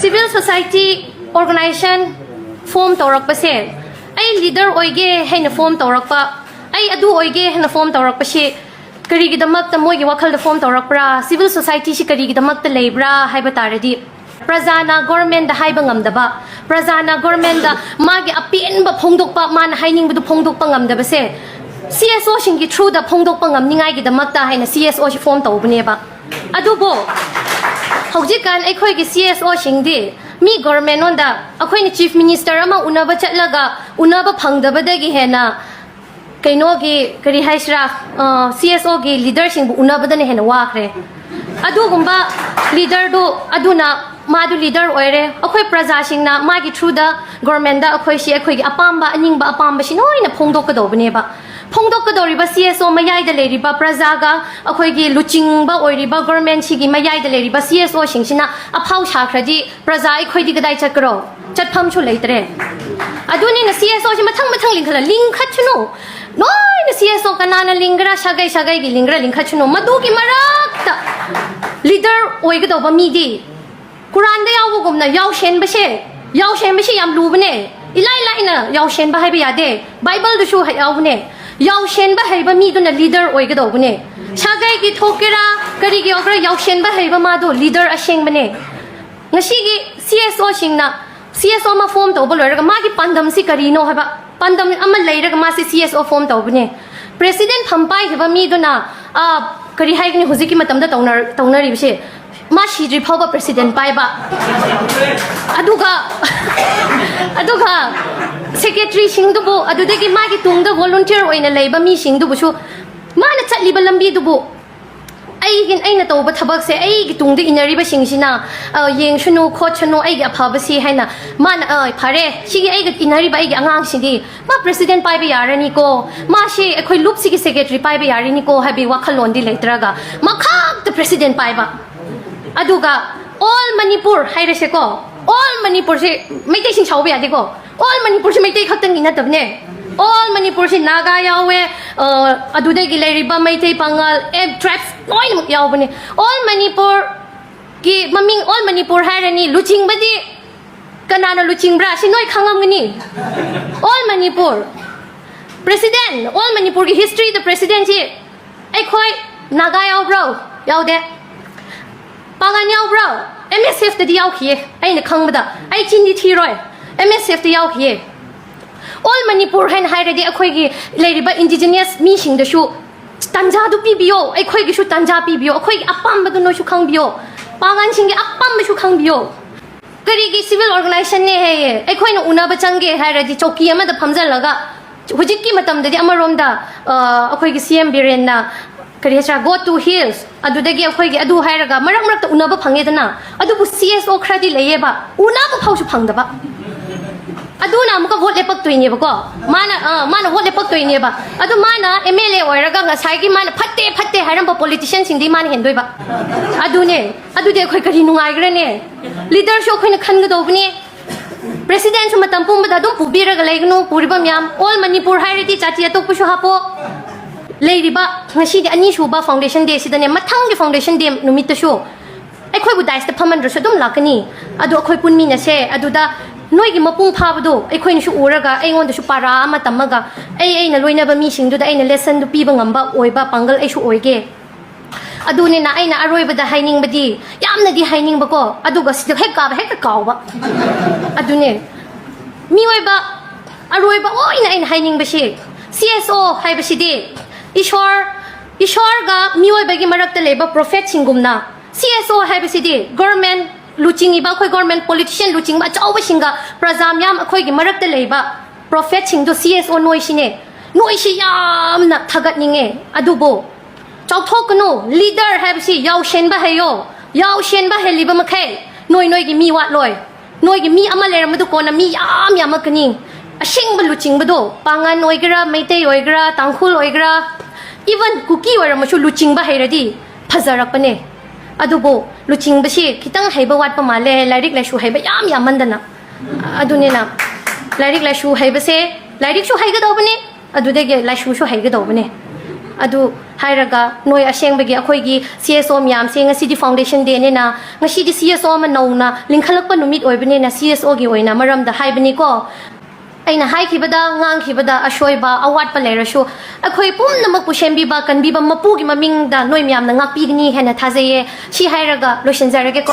civil society organization form tawrak pa se ai leader oige haina form tawrak pa ai adu oige haina form tawrak pa she kari gi damak ta moi gi wakhal da form tawrak pra civil society shi kari gi damak ta leibra haiba taradi prajana government da haiba ngamdaba prajana government da magi apin ba phongdok pa man haining bu phongdok pa ngamdaba se CSO shingi through da phongdok pa ngam ningai gi damak ta haina CSO shi form tawbne ba adu bo haujikan aikhoi gi CSO shingdi mi government on da akhoi ni chief minister ama unaba chatlaga unaba phangdaba dagi hena kaino gi kari haisra CSO gi leader sing bu unaba da ne hena wakre adu gumba leader do aduna madu leader oire akhoi praja singna magi through da government da akhoi shi akhoi gi apamba aningba apamba shi noina phongdok ka dobne ba phongdok ka doriba CSO mayai da leriba praja ga akhoi gi luchingba oiriba government shi gi mayai da leriba CSO singsina aphau shakhradi praja akhoi di gadai chakro chatpham chu leitre aduni na CSO shi mathang mathang lingkhala lingkhat chuno noina CSO kanana lingra shagai shagai gi lingra lingkhat chuno madu gi marakta leader oiga doba mi di Quran da yawo gumna yaw shen ba she yam lu bane ilai lai na yaw shen ba hai ba yade Bible du shu yaw bane yaw shen ba hai ba mi do na leader oiga do bane shagai gi thokera kari gi okra yaw shen ba hai ba ma do leader asheng bane ngasi gi CSO singna CSO ma form to bo loiraga ma gi pandam si kari no ha ba pandam ama leiraga ma si CSO form to bane president phampai ha ba mi do na kari hai ni huziki matam da tawnar ri bise ma shidri phawba president pai ba aduga secretary singdu bo adudagi magi tungda volunteer oina leiba mi singdu bu chu mana chatli ba lambi du bu aina tawba thabak se ai gi tungda inari ba singsina yeng shunu khot chunu ai gi aphaba si haina mana phare sigi ai gi inari ba ai gi angang sigi ma president pai ba yarani ko ma she akhoi loop sigi secretary pai ba yarani ko habi wakhalon di leitraga ma khak the president pai ba aduga all Manipur hairase ko all Manipur se maitai sing chawbe ade ko all Manipur se maitai khaktang ina tabne all Manipur se naga yawe aduda gi leiriba maitai pangal tribes noin muk yawbane all Manipur ki maming all Manipur hairani luching badi kanana luching bra si noi khangam ngani all Manipur president all Manipur ki history the president ji ai khoi naga yaw bro yawde Pangan yaw bro MSF da yaw khiye aina khangbada ai chin di thiroi MSF da yaw khiye all Manipur hen hairadi akhoi gi leiriba indigenous mi sing da shu tanja du pibio akhoi gi shu tanja pibio akhoi gi apam ba du no shu khangbio pangan sing gi apam ba shu khangbio kari gi civil organization ne he akhoi na una ba change hairadi choki ama da phamjal laga hujik ki matam da amarom da akhoi gi CM Biren na kari hesra go to hills adudagi akhoi gi adu hairaga marak marak ta unaba phangedana adubu CSO khradi leyeba unaba phausu phangdaba aduna amuka vote lepak toine ba ko mana vote lepak toine ba adu mana MLA oiraga ngasai gi mana phatte hairam ba politician singdi mana hendoi ba adune adude akhoi kari nungai grane leader sho akhoi na khanga dobni president su matam pum ba dum pubiraga leignu puriba myam all Manipur hairati chati atok pu shu hapo Leiriba ngasi di ani shuba foundation day sidane mathang gi foundation day numit ta shu akhoi bu dais ta phaman ro sodum lakani adu akhoi punmi na se aduda noi gi mapung phabadu akhoi ni shu uraga aingon da shu para ama tamaga ai na loina ba mi singdu da aina lesson du piba ngamba oiba pangal ai shu oige adune na aina aroiba da haining badi yamna di haining ba ko aduga sid hek ka ba adune mi oiba aroiba oina aina haining ba shi CSO hai ba shi di Ishwar ga mioi bagi marak ta leba prophet singumna CSO hai basidi government luching iba khoi government politician luching ba chaw singa prajam yam khoi gi marak ta leba prophet sing do CSO noi shi yam na thagat ninge adubo chaw thokno leader hai basi yaw shen ba hayo yaw shen ba heliba makhai noi gi mi wat loi noi gi mi ama leram du ko na mi yam kani asing ba luching ba do pangan oigra maitai oigra tangkhul oigra even cookie oira machu luching ba hairadi phajarak pane adubo luching ba shi kitang haiba wat pa male lairik la shu haiba yam mandana adune na lairik la shu haiba se lairik shu haiga do bane adudege la shu haiga do bane ꯑꯗꯨ ꯍꯥꯏꯔꯒ ꯅꯣꯏ ꯑꯁꯦꯡꯕꯒꯤ ꯑꯩꯈꯣꯏꯒꯤ CSO ꯃꯌꯥꯝꯁꯦ ꯉꯁꯤꯗꯤ foundation ꯗꯦꯅꯤꯅ ꯉꯁꯤꯗꯤ CSO ꯑꯃ ꯅꯧꯅ ꯂꯤꯡꯈꯠꯂꯛꯄ ꯅꯨꯃꯤꯠ ꯑꯣꯏꯕꯅꯤꯅ CSOꯒꯤ ꯑꯣꯏꯅ ꯃꯔꯝꯗ ꯍꯥꯏꯕꯅꯤꯀꯣ ꯑꯩꯅ ꯍꯥꯏꯈꯤꯕꯗ ꯉꯥꯡꯈꯤꯕꯗ ꯑꯁꯣꯏꯕ ꯑꯋꯥꯠꯄ ꯂꯩꯔꯁꯨ ꯑꯩꯈꯣꯏ ꯄꯨꯝꯅꯃꯛꯄꯨ ꯁꯦꯝꯕꯤꯕ ꯀꯟꯕꯤꯕ ꯃꯄꯨꯒꯤ ꯃꯃꯤꯡꯗ ꯅꯣꯏ ꯃꯌꯥꯝꯅ ꯉꯥꯛꯄꯤꯒꯅꯤ ꯍꯥꯏꯅ ꯊꯥꯖꯩꯌꯦ ꯁꯤ ꯍꯥꯏꯔꯒ ꯂꯣꯏꯁꯤꯟꯖꯔꯒꯦꯀꯣ